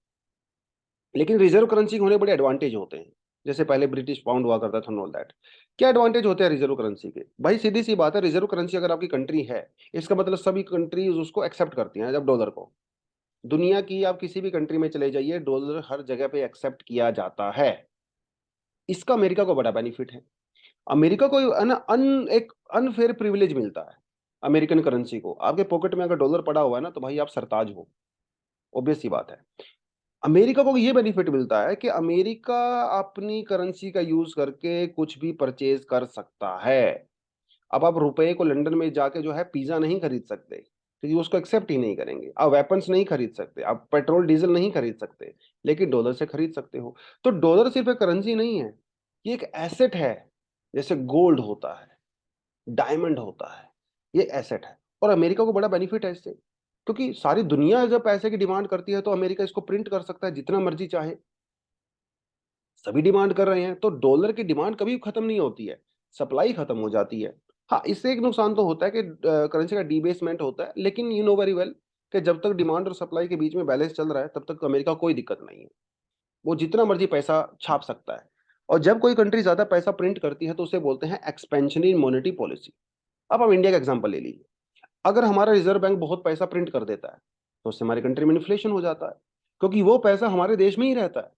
लेकिन रिजर्व करेंसी के होने बड़े एडवांटेज होते हैं। जैसे पहले ब्रिटिश पाउंड हुआ करता था, ऑल दैट। क्या एडवांटेज होते हैं रिजर्व करेंसी के? भाई सीधी सी बात है, रिजर्व करेंसी अगर आपकी कंट्री है, इसका मतलब सभी कंट्रीज उसको एक्सेप्ट करती हैं। जब डॉलर को, दुनिया की आप किसी भी कंट्री में चले जाइए, डॉलर हर जगह पे एक्सेप्ट किया जाता है। इसका अमेरिका को बड़ा बेनिफिट है। अमेरिका को एक अनफेयर प्रिविलेज मिलता है। अमेरिकन करेंसी को, आपके पॉकेट में अगर डॉलर पड़ा हुआ है ना, तो भाई आप सरताज हो। ऑब्वियस सी बात है। अमेरिका को ये बेनिफिट मिलता है कि अमेरिका अपनी करेंसी का यूज करके कुछ भी परचेज कर सकता है। अब आप रुपए को लंदन में जाके जो है पिज्जा नहीं खरीद सकते, क्योंकि उसको एक्सेप्ट ही नहीं करेंगे। आप वेपन्स नहीं खरीद सकते, आप पेट्रोल डीजल नहीं खरीद सकते, लेकिन डॉलर से खरीद सकते हो। तो डॉलर सिर्फ एक करेंसी नहीं है, ये एक एसेट है। जैसे गोल्ड होता है, डायमंड होता है, ये एसेट है। और अमेरिका को बड़ा बेनिफिट है इससे, क्योंकि सारी दुनिया जब पैसे की डिमांड करती है, तो अमेरिका इसको प्रिंट कर सकता है जितना मर्जी चाहे। सभी डिमांड कर रहे हैं, तो डॉलर की डिमांड कभी खत्म नहीं होती है, सप्लाई खत्म हो जाती है। हाँ, इससे एक नुकसान तो होता है कि करेंसी का डीबेसमेंट होता है, लेकिन यू नो वेरी वेल कि जब तक डिमांड और सप्लाई के बीच में बैलेंस चल रहा है, तब तक अमेरिका को कोई दिक्कत नहीं है। वो जितना मर्जी पैसा छाप सकता है। और जब कोई कंट्री ज्यादा पैसा प्रिंट करती है, तो उसे बोलते हैं एक्सपेंशनरी मॉनेटरी पॉलिसी। अब हम इंडिया का एग्जांपल ले लीजिए। अगर हमारा रिजर्व बैंक बहुत पैसा प्रिंट कर देता है, तो उससे हमारी कंट्री में इन्फ्लेशन हो जाता है, क्योंकि वो पैसा हमारे देश में ही रहता है।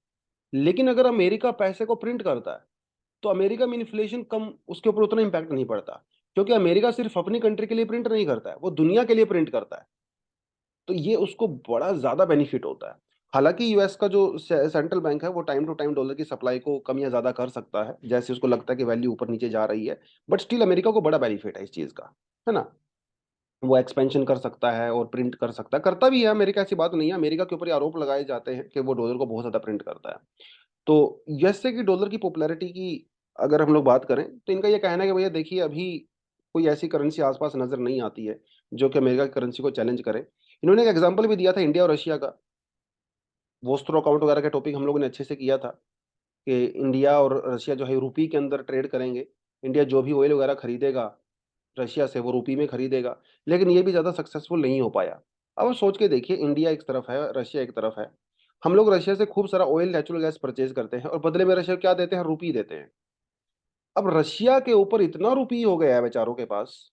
लेकिन अगर अमेरिका पैसे को प्रिंट करता है, तो अमेरिका में इन्फ्लेशन कम, उसके ऊपर उतना इंपैक्ट नहीं पड़ता, क्योंकि अमेरिका सिर्फ अपनी कंट्री के लिए प्रिंट नहीं करता है, वो दुनिया के लिए प्रिंट करता है। तो ये उसको बड़ा ज्यादा बेनिफिट होता है। हालांकि यूएस का जो सेंट्रल बैंक है, वो टाइम टू टाइम डॉलर की सप्लाई को कम या ज्यादा कर सकता है, जैसे उसको लगता है कि वैल्यू ऊपर नीचे जा रही है। बट स्टिल अमेरिका को बड़ा बेनिफिट है इस चीज का, है ना। वो एक्सपेंशन कर सकता है और प्रिंट कर सकता है, करता भी है अमेरिका, ऐसी बात नहीं है। अमेरिका के ऊपर ये आरोप लगाए जाते हैं कि वो डॉलर को बहुत ज्यादा प्रिंट करता है। तो यूएसए की डॉलर की पॉपुलैरिटी की अगर हम लोग बात करें, तो इनका ये कहना है कि भैया देखिए, अभी कोई ऐसी करेंसी आसपास नजर नहीं आती है जो कि अमेरिका की करेंसी को चैलेंज करे। इन्होंने एक एग्जांपल भी दिया था इंडिया और रशिया का। वोस्त्रो अकाउंट वगैरह के टॉपिक हम लोगों ने अच्छे से किया था, कि इंडिया और रशिया जो है रूपी के अंदर ट्रेड करेंगे। इंडिया जो भी ऑयल वगैरह खरीदेगा रशिया से, वो रूपी में खरीदेगा। लेकिन ये भी ज्यादा सक्सेसफुल नहीं हो पाया। अब आप सोच के देखिए, इंडिया एक तरफ है, रशिया एक तरफ है। हम लोग रशिया से खूब सारा ऑयल, नेचुरल गैस परचेज करते हैं, और बदले में रशिया क्या देते हैं? रुपी देते हैं। अब रशिया के ऊपर इतना रुपी हो गया है बेचारों के पास,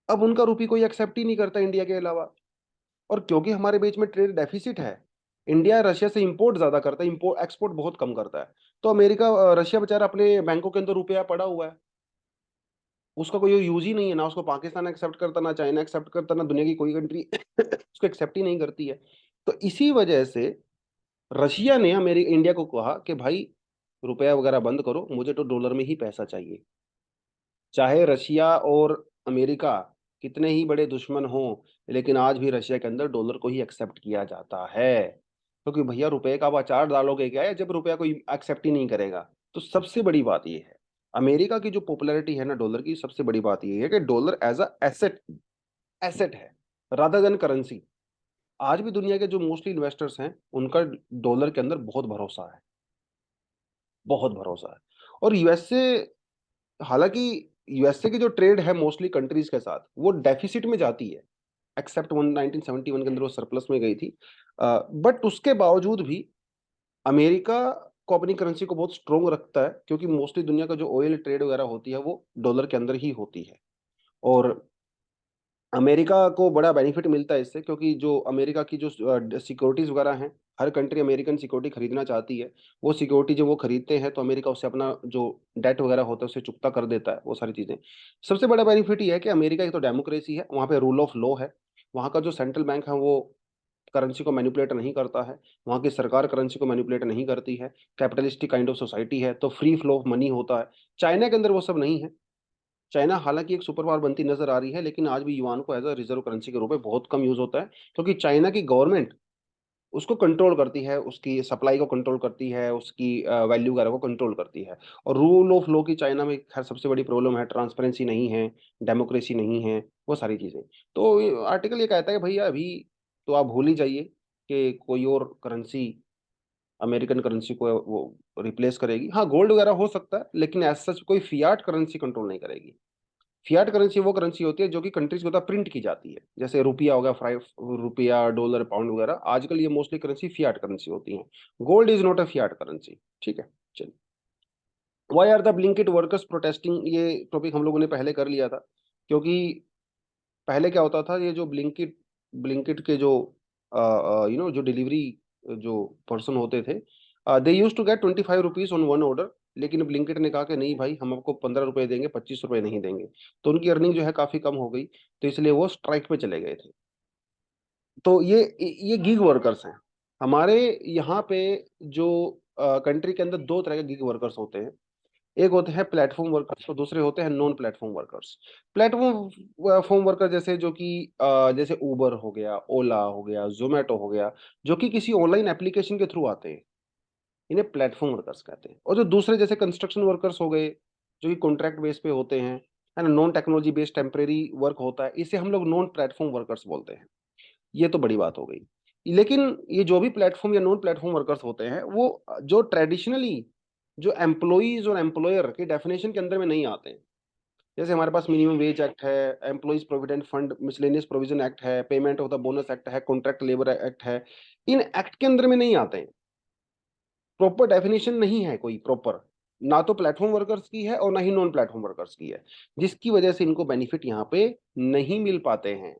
अब उनका रुपी कोई एक्सेप्ट ही नहीं करता इंडिया के अलावा। और क्योंकि हमारे बीच में ट्रेड डेफिसिट है, इंडिया रशिया से इंपोर्ट ज्यादा करता है, इंपोर्ट एक्सपोर्ट बहुत कम करता है। तो अमेरिका, रशिया बेचारा अपने बैंकों के अंदर रुपया पड़ा हुआ है, उसका कोई यूज ही नहीं है। ना उसको पाकिस्तान एक्सेप्ट करता, ना चाइना एक्सेप्ट करता, ना दुनिया की कोई कंट्री उसको एक्सेप्ट ही नहीं करती है। तो इसी वजह से रशिया ने मेरी इंडिया को कहा कि भाई रुपया वगैरह बंद करो, मुझे तो डॉलर में ही पैसा चाहिए। चाहे रशिया और अमेरिका कितने ही बड़े दुश्मन हों, लेकिन आज भी रशिया के अंदर डॉलर को ही एक्सेप्ट किया जाता है। क्योंकि भैया रुपए का आप अचार डालोगे क्या है, जब रुपया कोई एक्सेप्ट ही नहीं करेगा। तो सबसे बड़ी बात ये है, अमेरिका की जो पॉपुलैरिटी है ना डॉलर की, सबसे बड़ी बात ये है कि dollar as a asset, asset है, रादर देन करेंसी। आज भी दुनिया के जो मोस्टली इन्वेस्टर्स हैं, उनका डॉलर के अंदर बहुत भरोसा है, बहुत भरोसा है। और यूएसए, हालांकि यूएसए की जो ट्रेड है मोस्टली कंट्रीज के साथ, वो डेफिसिट में जाती है। एक्सेप्ट वन 1971 के अंदर वो सरप्लस में गई थी। बट उसके बावजूद भी अमेरिका को अपनी करेंसी को बहुत स्ट्रोंग रखता है, क्योंकि मोस्टली दुनिया का जो ऑयल ट्रेड वगैरह होती है, वो डॉलर के अंदर ही होती है। और अमेरिका को बड़ा बेनिफिट मिलता है इससे, क्योंकि जो अमेरिका की जो सिक्योरिटीज वगैरह हैं, हर कंट्री अमेरिकन सिक्योरिटी खरीदना चाहती है। वो सिक्योरिटी जब वो खरीदते हैं, तो अमेरिका उससे अपना जो डेट वगैरह होता है उसे चुकता कर देता है, वो सारी चीजें। सबसे बड़ा बेनिफिट ये है कि अमेरिका एक तो डेमोक्रेसी है, वहाँ पे रूल ऑफ लॉ है। वहाँ का जो सेंट्रल बैंक है, वो करेंसी को मैनिपुलेट नहीं करता है। वहाँ की सरकार करेंसी को मैनिपुलेट नहीं करती है। कैपिटलिस्टिक काइंड ऑफ सोसाइटी है, तो फ्री फ्लो ऑफ मनी होता है। चाइना के अंदर वो सब नहीं है। चाइना हालांकि एक सुपर पावर बनती नजर आ रही है, लेकिन आज भी युआन को एज अ रिजर्व करेंसी के रूप में बहुत कम यूज होता है, क्योंकि चाइना की गवर्नमेंट उसको कंट्रोल करती है, उसकी सप्लाई को कंट्रोल करती है, उसकी वैल्यू वगैरह को कंट्रोल करती है। और रूल ऑफ लॉ की चाइना में खैर सबसे बड़ी प्रॉब्लम है, ट्रांसपेरेंसी नहीं है, डेमोक्रेसी नहीं है, वो सारी चीजें। तो आर्टिकल ये कहता है कि भैया अभी तो आप भूल ही जाइए कि कोई और करेंसी अमेरिकन करेंसी को वो रिप्लेस करेगी। हाँ, गोल्ड वगैरह हो सकता है, लेकिन ऐसा कोई फियाट करेंसी कंट्रोल नहीं करेगी। फियाट करेंसी वो करेंसी होती है जो कि कंट्रीज के द्वारा प्रिंट की जाती है, जैसे रुपया हो गया, 5 रुपया, डॉलर, पाउंड वगैरह। आजकल ये मोस्टली करेंसी फियाट करेंसी होती है। Gold is not a fiat currency. ठीक है, चलिए। Why are the Blinkit workers protesting, ये टॉपिक हम लोगों ने पहले कर लिया था। क्योंकि पहले क्या होता था, ये जो ब्लिंकिट ब्लिंकिट के जो जो डिलीवरी जो पर्सन होते थे, they use to get 25 rupees on one order. लेकिन ब्लिंकिट ने कहा कि नहीं भाई, हम आपको 15 रुपए देंगे, 25 रुपए नहीं देंगे। तो उनकी अर्निंग जो है काफी कम हो गई। तो इसलिए वो स्ट्राइक पे चले गए थे। तो ये गिग वर्कर्स हैं हमारे यहाँ पे। जो कंट्री के अंदर दो तरह के गिग वर्कर्स होते हैं। एक होते हैं प्लेटफॉर्म वर्कर्स और दूसरे होते हैं non platform workers. Platform form worker जैसे जो कि जैसे उबर हो गया, ओला हो गया, जोमेटो हो गया, जो कि किसी ऑनलाइन एप्लीकेशन के थ्रू आते हैं, इन्हें प्लेटफॉर्म वर्कर्स कहते हैं। और जो दूसरे जैसे कंस्ट्रक्शन वर्कर्स हो गए, जो कि कॉन्ट्रैक्ट बेस पे होते हैं, है ना, non technology based temporary work होता है, इसे हम लोग नॉन प्लेटफॉर्म वर्कर्स बोलते हैं। ये तो बड़ी बात हो गई। लेकिन ये जो भी प्लेटफॉर्म या नॉन प्लेटफॉर्म वर्कर्स होते हैं, वो जो ट्रेडिशनली जो एम्प्लॉइज और एम्प्लॉयर की डेफिनेशन के अंदर में नहीं आते हैं। जैसे हमारे पास मिनिमम वेज एक्ट है, employees provident fund miscellaneous provision act है, payment of the bonus act है, कॉन्ट्रैक्ट लेबर एक्ट है। इन एक्ट के अंदर में नहीं आते हैं। प्रॉपर डेफिनेशन नहीं है कोई प्रॉपर, ना तो प्लेटफॉर्म वर्कर्स की है और ना ही नॉन प्लेटफॉर्म वर्कर्स की है। जिसकी वजह से इनको बेनिफिट यहाँ पे नहीं मिल पाते हैं।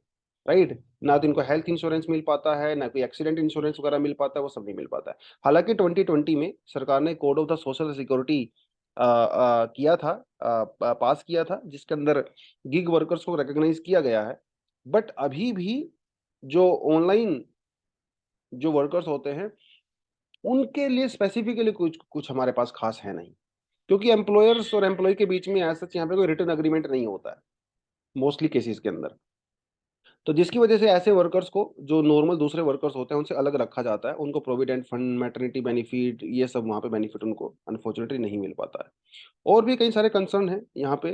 राइट, ना तो इनको हेल्थ इंश्योरेंस मिल पाता है, ना कोई एक्सीडेंट इंश्योरेंस वगैरह मिल पाता है, वो सब नहीं मिल पाता है। हालांकि 2020 में सरकार ने code of the social security किया था, पास किया था, जिसके अंदर गिग वर्कर्स को रिकॉग्नाइज किया गया है। बट अभी भी जो ऑनलाइन जो वर्कर्स होते हैं, उनके लिए स्पेसिफिकली कुछ कुछ हमारे पास खास है नहीं। क्योंकि एम्प्लॉयर्स और एम्प्लॉय के बीच में ऐसा यहाँ पे कोई रिटर्न एग्रीमेंट नहीं होता है मोस्टली केसेस के अंदर। तो जिसकी वजह से ऐसे वर्कर्स को, जो नॉर्मल दूसरे वर्कर्स होते हैं, उनसे अलग रखा जाता है। उनको प्रोविडेंट फंड, मैटरनिटी बेनिफिट, ये सब वहाँ पे बेनिफिट उनको अनफॉर्चुनेटली नहीं मिल पाता है। और भी कई सारे कंसर्न हैं यहाँ पे।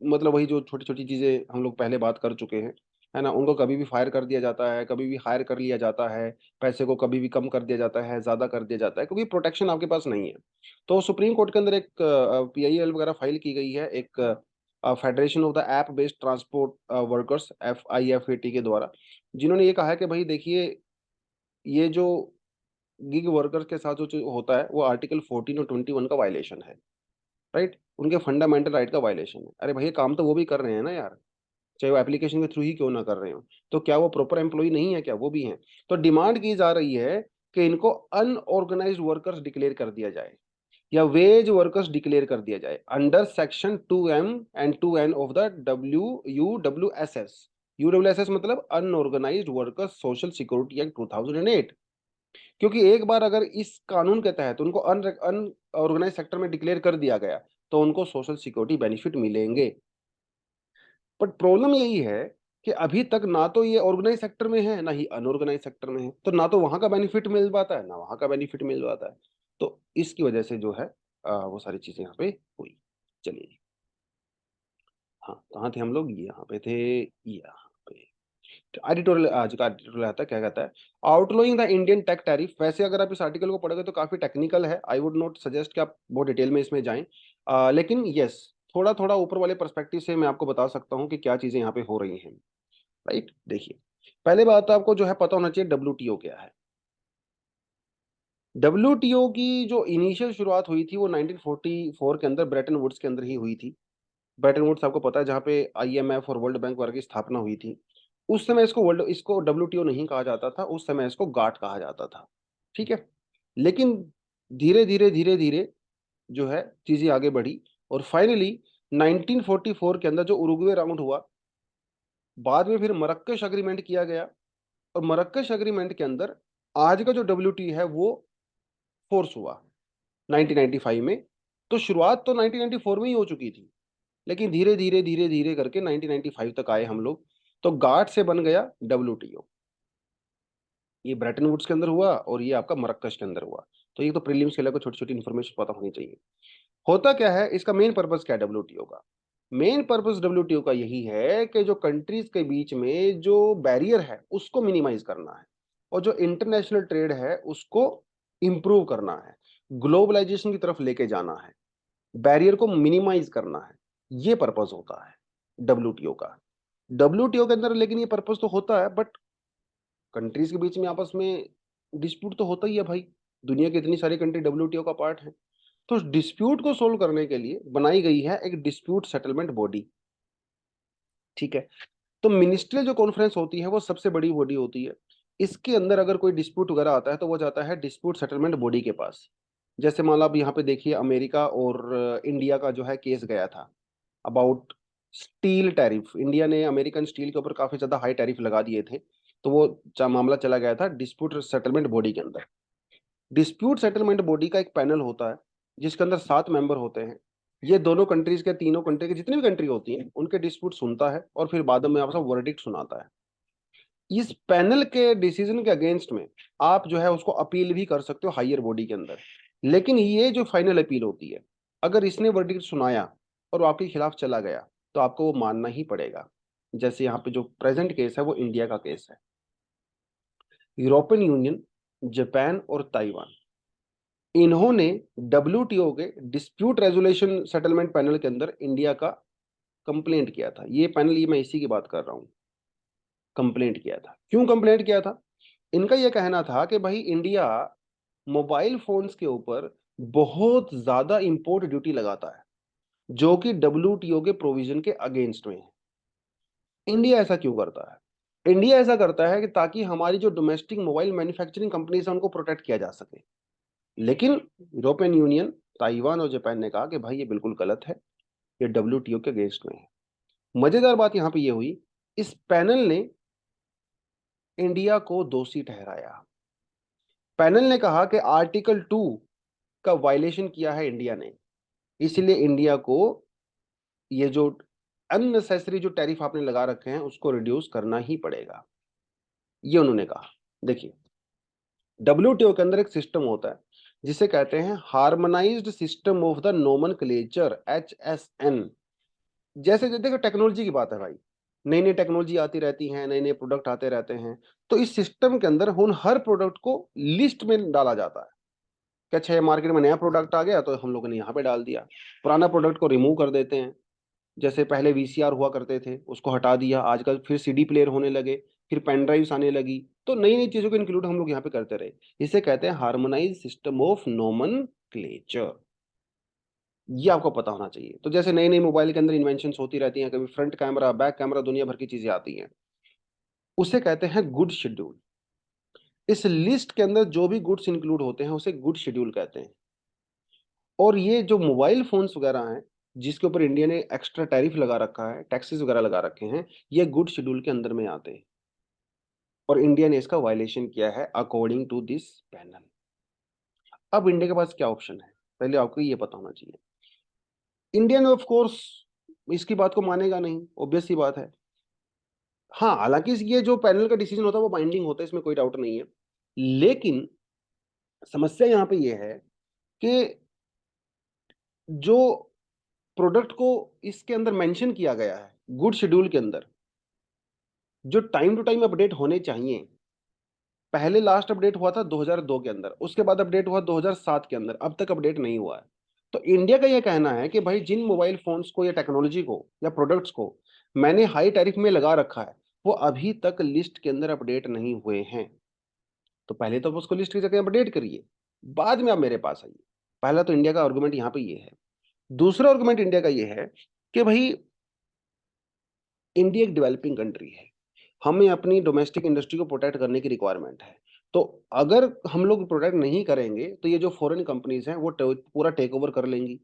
मतलब वही जो छोटी छोटी चीजें हम लोग पहले बात कर चुके हैं, है ना। उनको कभी भी फायर कर दिया जाता है, कभी भी हायर कर लिया जाता है, पैसे को कभी भी कम कर दिया जाता है, ज्यादा कर दिया जाता है, क्योंकि प्रोटेक्शन आपके पास नहीं है। तो सुप्रीम कोर्ट के अंदर एक पीआईएल वगैरह फाइल की गई है, एक federation of the app based transport workers, FIFAT के द्वारा, जिन्होंने ये कहा है कि भाई देखिए, ये जो गिग वर्कर्स के साथ जो होता है, वो आर्टिकल 14 और 21 का वायलेशन है। राइट, उनके फंडामेंटल राइट का वायलेशन है। अरे भैया, काम तो वो भी कर रहे हैं ना यार, चाहे वो एप्लीकेशन के थ्रू ही क्यों ना कर रहे हो। तो क्या वो प्रॉपर एम्प्लॉय नहीं है क्या? वो भी हैं। तो डिमांड की जा रही है कि इनको अनऑर्गेनाइज्ड वर्कर्स डिक्लेयर कर दिया जाए, या वेज वर्कर्स डिक्लेयर कर दिया जाए under section 2M and 2N of the UWSS। UWSS मतलब unorganised workers social security act 2008। क्योंकि एक बार अगर इस कानून के तहत उनको अनऑर्गेनाइज सेक्टर में डिक्लेयर कर दिया गया, तो उनको सोशल सिक्योरिटी बेनिफिट मिलेंगे। बट प्रॉब्लम यही है कि अभी तक ना तो ये ऑर्गेनाइज सेक्टर में है, ना ही अनऑर्गेनाइज सेक्टर में है। तो ना तो वहां का बेनिफिट मिल पाता है, ना वहां का बेनिफिट मिल पाता है। तो इसकी वजह से जो है वो सारी चीजें यहाँ पे हुई। चलिए, हाँ, कहाँ थे हम लोग? यहाँ पे थे, यहाँ पे। एडिटोरियल, आज का एडिटोरियल आता है, क्या कहता है? आउटलाइंग द इंडियन टेक टैरिफ। वैसे अगर आप इस आर्टिकल को पढ़ोगे तो काफी टेक्निकल है, आई वुड नॉट सजेस्ट कि आप बहुत डिटेल में इसमें जाएं। लेकिन यस, थोड़ा थोड़ा ऊपर वाले पर्सपेक्टिव से मैं आपको बता सकता हूँ कि क्या चीजें यहाँ पे हो रही हैं। राइट, देखिए, पहले बात तो आपको जो है पता होना चाहिए WTO क्या है। WTO की जो इनिशियल शुरुआत हुई थी, वो 1944 के अंदर ब्रेटन वुड्स के अंदर ही हुई थी। ब्रेटन वुड्स आपको पता है, जहाँ पे IMF और वर्ल्ड बैंक वगैरह की स्थापना हुई थी। उस समय इसको WTO नहीं कहा जाता था, उस समय इसको गाट कहा जाता था। ठीक है। लेकिन धीरे धीरे धीरे धीरे जो है चीजें आगे बढ़ी, और फाइनली 1944 के अंदर जो उरुग्वे राउंड हुआ, बाद में फिर मरक्कश अग्रीमेंट किया गया। और मरक्कश अग्रीमेंट के अंदर आज का जो WTO है वो फोर्स हुआ 1995 में। तो शुरुआत तो 1994 में ही हो चुकी थी, लेकिन धीरे धीरे धीरे धीरे करके 1995 तक आए हम लोग। तो गार्ड से बन गया WTO। ये ब्रेटन वुड्स के अंदर हुआ और ये आपका मरक्कश के अंदर हुआ। तो ये तो प्रीलिम्स के लिए छोटी छोटी इन्फॉर्मेशन पता होनी चाहिए। होता क्या है, इसका मेन पर्पस क्या है WTO का? मेन पर्पस WTO का यही है कि जो कंट्रीज के बीच में जो बैरियर है उसको मिनिमाइज करना है, और जो इंटरनेशनल ट्रेड है उसको इंप्रूव करना है, ग्लोबलाइजेशन की तरफ लेके जाना है, बैरियर को मिनिमाइज करना है। ये पर्पस होता है डब्ल्यूटीओ का। डब्ल्यूटीओ के अंदर लेकिन ये पर्पस तो होता है, बट कंट्रीज के बीच में आपस में डिस्प्यूट तो होता ही है भाई। दुनिया की इतनी सारी कंट्री डब्ल्यूटीओ का पार्ट है। तो डिस्प्यूट को सोल्व करने के लिए बनाई गई है एक डिस्प्यूट सेटलमेंट बॉडी। ठीक है। तो मिनिस्ट्रियल जो कॉन्फ्रेंस होती है वो सबसे बड़ी बॉडी होती है। इसके अंदर अगर कोई डिस्प्यूट वगैरह आता है तो वो जाता है डिस्प्यूट सेटलमेंट बॉडी के पास। जैसे मान लो आप यहाँ पे देखिए, अमेरिका और इंडिया का जो है केस गया था अबाउट स्टील टैरिफ। इंडिया ने अमेरिकन स्टील के ऊपर काफी ज्यादा हाई टैरिफ लगा दिए थे। तो वो मामला चला गया था डिस्प्यूट सेटलमेंट बॉडी के अंदर। डिस्प्यूट सेटलमेंट बॉडी का एक पैनल होता है जिसके अंदर 7 मेंबर होते हैं। ये दोनों कंट्रीज के, तीनों कंट्री की जितनी भी कंट्री होती हैं उनके डिस्प्यूट सुनता है और फिर बाद में आपस में वर्डिक्ट सुनाता है। इस पैनल के डिसीजन के अगेंस्ट में आप जो है उसको अपील भी कर सकते हो हायर बॉडी के अंदर। लेकिन ये जो फाइनल अपील होती है, अगर इसने वर्डिक्ट सुनाया और वो आपके खिलाफ चला गया तो आपको वो मानना ही पड़ेगा। जैसे यहाँ पे जो प्रेजेंट केस है वो इंडिया का केस है। यूरोपियन यूनियन, जापान और ताइवान, इन्होंने डब्ल्यूटीओ के डिस्प्यूट रेजोल्यूशन सेटलमेंट पैनल के अंदर इंडिया का कंप्लेंट किया था। ये पैनल, ये मैं इसी की बात कर रहा हूँ, कंप्लेंट किया था। क्यों कंप्लेंट किया था? इनका यह कहना था कि भाई इंडिया मोबाइल फोन्स के ऊपर बहुत ज्यादा इंपोर्ट ड्यूटी लगाता है जो कि डब्ल्यूटीओ के प्रोविजन के अगेंस्ट में है। इंडिया ऐसा क्यों करता है? इंडिया ऐसा करता है कि ताकि हमारी जो डोमेस्टिक मोबाइल मैन्युफैक्चरिंग कंपनीज है उनको प्रोटेक्ट किया जा सके। लेकिन यूरोपियन यूनियन, ताइवान और जापान ने कहा कि भाई ये बिल्कुल गलत है, ये डब्ल्यूटीओ के अगेंस्ट में है। मजेदार बात यहां पे ये हुई, इस पैनल ने इंडिया को दोषी ठहराया। पैनल ने कहा कि आर्टिकल 2 का वायलेशन किया है इंडिया ने, इसलिए इंडिया को ये जो अननेसेसरी जो टैरिफ आपने लगा रखे हैं उसको रिड्यूस करना ही पड़ेगा, ये उन्होंने कहा। देखिए, डब्ल्यूटीओ के अंदर एक सिस्टम होता है जिसे कहते हैं harmonised system of the nomenclature, HSN। जैसे देखो टेक्नोलॉजी की बात है भाई, नई नई टेक्नोलॉजी आती रहती है, नए नए प्रोडक्ट आते रहते हैं। तो इस सिस्टम के अंदर उन हर प्रोडक्ट को लिस्ट में डाला जाता है कि अच्छा ये मार्केट में नया प्रोडक्ट आ गया तो हम लोगों ने यहाँ पे डाल दिया। पुराना प्रोडक्ट को रिमूव कर देते हैं। जैसे पहले वीसीआर हुआ करते थे उसको हटा दिया, आजकल फिर सीडी प्लेयर होने लगे, फिर पेन ड्राइव्स आने लगी। तो नई नई चीजों को इंक्लूड हम लोग यहाँ पे करते रहे। इसे कहते हैं हार्मोनाइज सिस्टम ऑफ नोमेनक्लेचर। ये आपको पता होना चाहिए। तो जैसे नई नई मोबाइल के अंदर इन्वेंशंस होती रहती हैं, कभी फ्रंट कैमरा, बैक कैमरा, दुनिया भर की चीजें आती हैं, उसे कहते हैं गुड शेड्यूल। इस लिस्ट के अंदर जो भी गुड्स इंक्लूड होते हैं उसे गुड शेड्यूल कहते हैं। और ये जो मोबाइल फोन्स वगैरह हैं जिसके ऊपर इंडिया ने एक्स्ट्रा टैरिफ लगा रखा है, टैक्सेस वगैरह लगा रखे हैं, ये गुड शेड्यूल के अंदर में आते हैं और इंडिया ने इसका वायलेशन किया है अकॉर्डिंग टू दिस पैनल। अब इंडिया के पास क्या ऑप्शन है, पहले आपको ये पता होना चाहिए। इंडिया ने ऑफ कोर्स इसकी बात को मानेगा नहीं, ऑब्वियस सी बात है। हाँ, हालांकि ये जो पैनल का डिसीजन होता है वो बाइंडिंग होता है, इसमें कोई डाउट नहीं है। लेकिन समस्या यहाँ पे ये है कि जो प्रोडक्ट को इसके अंदर मेंशन किया गया है गुड शेड्यूल के अंदर, जो टाइम टू टाइम अपडेट होने चाहिए, पहले लास्ट अपडेट हुआ था 2002 के अंदर, उसके बाद अपडेट हुआ 2007 के अंदर, अब तक अपडेट नहीं हुआ है। तो इंडिया का यह कहना है कि भाई जिन मोबाइल फोन्स को या टेक्नोलॉजी को या प्रोडक्ट्स को मैंने हाई टैरिफ में लगा रखा है वो अभी तक लिस्ट के अंदर अपडेट नहीं हुए हैं। तो पहले तो आप उसको लिस्ट की जगह अपडेट करिए, बाद में आप मेरे पास आइए। पहला तो इंडिया का आर्गुमेंट यहाँ पे ये है। दूसरा आर्गुमेंट इंडिया का ये है कि भाई इंडिया एक डेवलपिंग कंट्री है, हमें अपनी डोमेस्टिक इंडस्ट्री को प्रोटेक्ट करने की रिक्वायरमेंट है। तो अगर हम लोग प्रोटेक्ट नहीं करेंगे तो ये जो फॉरेन कंपनीज हैं वो पूरा टेक ओवर कर लेंगी,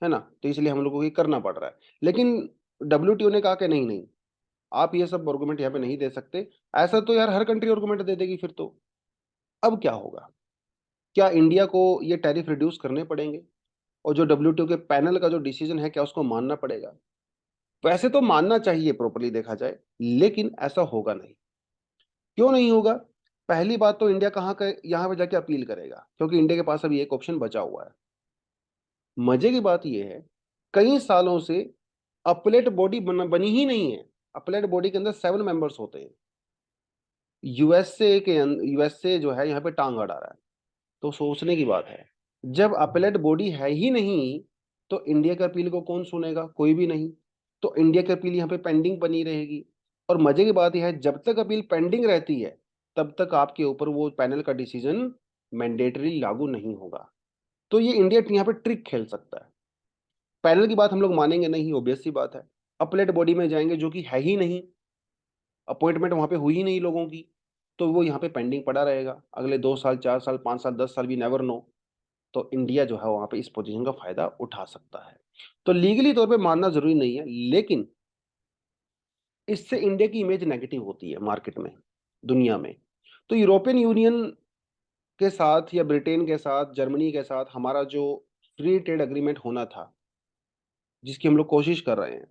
है ना। तो इसलिए हम लोगों को ये करना पड़ रहा है। लेकिन डब्ल्यूटीओ ने कहा कि नहीं नहीं, आप ये सब आर्गुमेंट यहाँ पे नहीं दे सकते। ऐसा तो यार हर कंट्री आर्गुमेंट दे देगी फिर तो। अब क्या होगा? क्या इंडिया को ये टैरिफ रिड्यूस करने पड़ेंगे और जो डब्ल्यूटीओ के पैनल का जो डिसीजन है क्या उसको मानना पड़ेगा? वैसे तो मानना चाहिए प्रॉपरली देखा जाए, लेकिन ऐसा होगा नहीं। क्यों नहीं होगा? पहली बात तो इंडिया कहाँ का यहाँ पे जाके अपील करेगा, क्योंकि इंडिया के पास अभी एक ऑप्शन बचा हुआ है। मजे की बात यह है, कई सालों से अपलेट बॉडी बनी ही नहीं है। अपलेट बॉडी के अंदर 7 मेंबर्स होते हैं। यूएसए जो है यहाँ पे टांग अड़ा रहा है। तो सोचने की बात है, जब अपलेट बॉडी है ही नहीं तो इंडिया की अपील को कौन सुनेगा? कोई भी नहीं। तो इंडिया की अपील यहाँ पे पेंडिंग बनी रहेगी। और मजे की बात यह है, जब तक अपील पेंडिंग रहती है तब तक आपके ऊपर वो पैनल का डिसीजन मैंडेटरी लागू नहीं होगा। तो ये इंडिया यहाँ पे ट्रिक खेल सकता है। पैनल की बात हम लोग मानेंगे नहीं, ऑब्वियस सी बात है। अपलेट बॉडी में जाएंगे जो कि है ही नहीं, अपॉइंटमेंट वहां पे हुई ही नहीं लोगों की, तो वो यहाँ पे पेंडिंग पड़ा रहेगा अगले 2 साल, 4 साल, 5 साल, 10 साल भी, नेवर नो। तो इंडिया जो है वहां पे इस पोजीशन का फायदा उठा सकता है। तो लीगली तौर पे मानना जरूरी नहीं है, लेकिन इससे इंडिया की इमेज नेगेटिव होती है मार्केट में, दुनिया में। तो यूरोपियन यूनियन के साथ या ब्रिटेन के साथ, जर्मनी के साथ हमारा जो फ्री ट्रेड एग्रीमेंट होना था, जिसकी हम लोग कोशिश कर रहे हैं,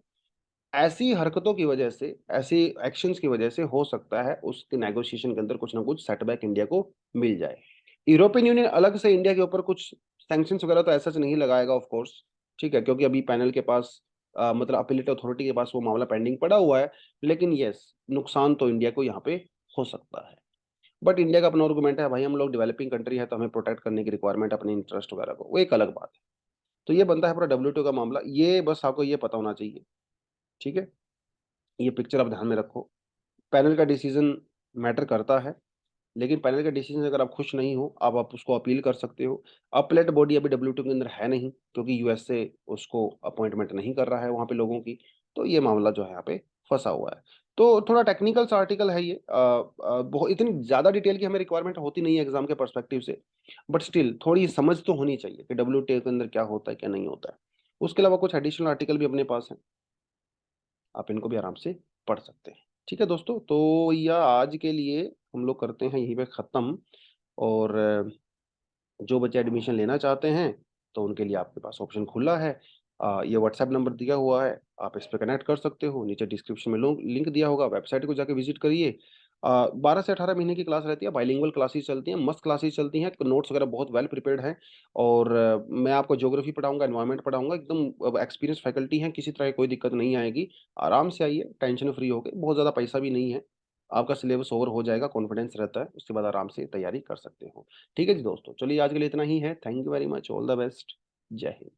ऐसी हरकतों की वजह से, ऐसी एक्शंस की वजह से हो सकता है उसके नेगोशिएशन के अंदर कुछ ना कुछ सेटबैक इंडिया को मिल जाए। यूरोपियन यूनियन अलग से इंडिया के ऊपर कुछ सैंक्शंस वगैरह तो ऐसा नहीं लगाएगा ऑफ कोर्स, ठीक है, क्योंकि अभी पैनल के पास मतलब अपीलेट अथॉरिटी के पास वो मामला पेंडिंग पड़ा हुआ है। लेकिन यस, नुकसान तो इंडिया को यहाँ पे हो सकता है। बट इंडिया का अपना आर्गुमेंट है, भाई हम लोग डेवलपिंग कंट्री है तो हमें प्रोटेक्ट करने की रिक्वायरमेंट अपने इंटरेस्ट वगैरह को, वो एक अलग बात है। तो ये बनता है पूरा डब्ल्यूटीओ का मामला, ये बस आपको ये पता होना चाहिए, ठीक है। ये पिक्चर आप ध्यान में रखो। पैनल का डिसीजन मैटर करता है, लेकिन पैनल का डिसीजन अगर आप खुश नहीं हो, आप उसको अपील कर सकते हो। अपलेट बॉडी अभी डब्ल्यूटीओ के अंदर है नहीं, क्योंकि यूएसए उसको अपॉइंटमेंट नहीं कर रहा है वहां पे लोगों की। तो ये मामला जो है यहाँ पे फंसा हुआ है। तो थोड़ा टेक्निकल सा आर्टिकल है ये, बहुत इतनी ज्यादा डिटेल की हमें रिक्वायरमेंट होती नहीं है एग्जाम के परस्पेक्टिव से। बट स्टिल थोड़ी समझ तो होनी चाहिए कि डब्ल्यूटीओ के अंदर क्या होता है क्या नहीं होता है। उसके अलावा कुछ एडिशनल आर्टिकल भी अपने पास है, आप इनको भी आराम से पढ़ सकते हैं। ठीक है दोस्तों, तो यह आज के लिए हम लोग करते हैं यहीं पे ख़त्म। और जो बच्चे एडमिशन लेना चाहते हैं तो उनके लिए आपके पास ऑप्शन खुला है। ये व्हाट्सएप नंबर दिया हुआ है, आप इस पे कनेक्ट कर सकते हो। नीचे डिस्क्रिप्शन में लिंक दिया होगा, वेबसाइट को जाके विजिट करिए। 12 से 18 महीने की क्लास रहती है, बाइलिंगुअल क्लासेस चलती हैं, मस्त क्लासेस चलती हैं, नोट्स वगैरह बहुत वेल प्रिपेयर्ड हैं। और मैं आपको ज्योग्राफी पढ़ाऊंगा, एनवायरनमेंट पढ़ाऊंगा, एकदम एक्सपीरियंस फैकल्टी हैं, किसी तरह की कोई दिक्कत नहीं आएगी। आराम से आइए, टेंशन फ्री होकर, बहुत ज़्यादा पैसा भी नहीं है। आपका सिलेबस ओवर हो जाएगा, कॉन्फिडेंस रहता है, उसके बाद आराम से तैयारी कर सकते हो। ठीक है जी दोस्तों, चलिए आज के लिए इतना ही है। Thank you very much, all the best, जय हिंद।